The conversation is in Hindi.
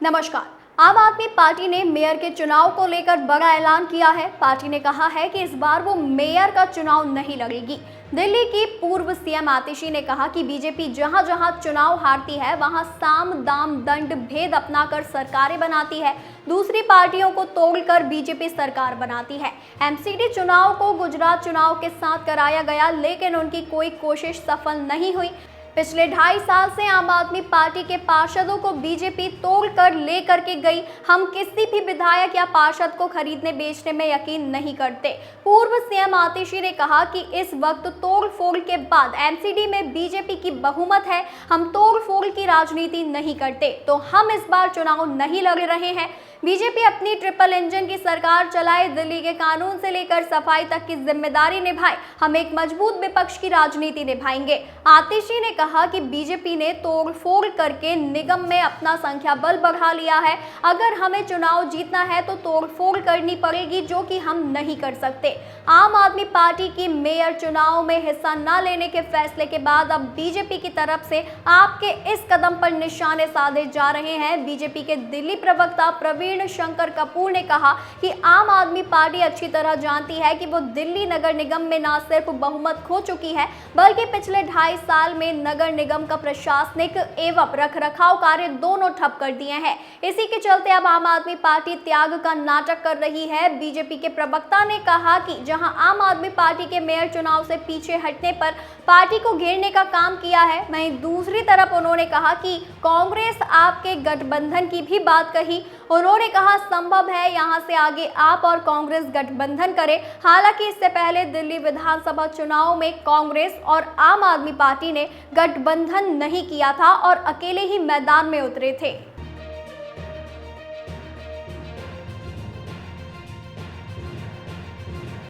नमस्कार। आम आदमी पार्टी ने मेयर के चुनाव को लेकर बड़ा ऐलान किया है। पार्टी ने कहा है कि इस बार वो मेयर का चुनाव नहीं लड़ेगी। दिल्ली की पूर्व सीएम आतिशी ने कहा कि बीजेपी जहां जहां चुनाव हारती है वहां साम दाम दंड भेद अपनाकर सरकारें बनाती है, दूसरी पार्टियों को तोड़कर बीजेपी सरकार बनाती है। एमसीडी चुनाव को गुजरात चुनाव के साथ कराया गया, लेकिन उनकी कोई कोशिश सफल नहीं हुई। पिछले 2.5 साल से आम आदमी पार्टी के पार्षदों को बीजेपी तोड़ कर लेकर के गई। हम किसी भी विधायक या पार्षद को खरीदने बेचने में यकीन नहीं करते। पूर्व सीएम आतिशी ने कहा कि इस वक्त तोड़ फोड़ के बाद एमसीडी में बीजेपी की बहुमत है। हम तोड़ फोड़ की राजनीति नहीं करते, तो हम इस बार चुनाव नहीं लड़ रहे हैं। बीजेपी अपनी ट्रिपल इंजन की सरकार चलाए, दिल्ली के कानून से लेकर सफाई तक की जिम्मेदारी निभाए। हम एक मजबूत विपक्ष की राजनीति निभाएंगे। आतिशी ने कहा कि बीजेपी ने तोड़ फोड़ करके निगम में अपना संख्या बल बढ़ा लिया है। अगर हमें चुनाव जीतना है तो तोड़ फोड़ करनी पड़ेगी, जो कि हम नहीं कर सकते। आम आदमी पार्टी की मेयर चुनाव में हिस्सा न लेने के फैसले के बाद अब बीजेपी की तरफ से आपके इस कदम पर निशाने साधे जा रहे हैं। बीजेपी के दिल्ली प्रवक्ता प्रवीण शंकर कपूर ने कहा कि आम आदमी पार्टी अच्छी तरह जानती है कि वो दिल्ली नगर निगम में न सिर्फ बहुमत खो चुकी है, बल्कि पिछले 2.5 साल में नगर निगम का प्रशासनिक एवं रखरखाव कार्य दोनों ठप कर दिए हैं। इसी के चलते अब आम आदमी पार्टी त्याग का नाटक कर रही है। बीजेपी के प्रवक्ता ने कहा कि जहां आम आदमी पार्टी के मेयर चुनाव से पीछे हटने पर पार्टी को घेरने का काम किया है, वहीं दूसरी तरफ उन्होंने कहा कि कांग्रेस आपके गठबंधन की भी बात कही। उन्होंने कहा संभव है यहां से आगे आप और कांग्रेस गठबंधन करें। हालांकि इससे पहले दिल्ली विधानसभा चुनाव में कांग्रेस और आम आदमी पार्टी ने गठबंधन नहीं किया था और अकेले ही मैदान में उतरे थे।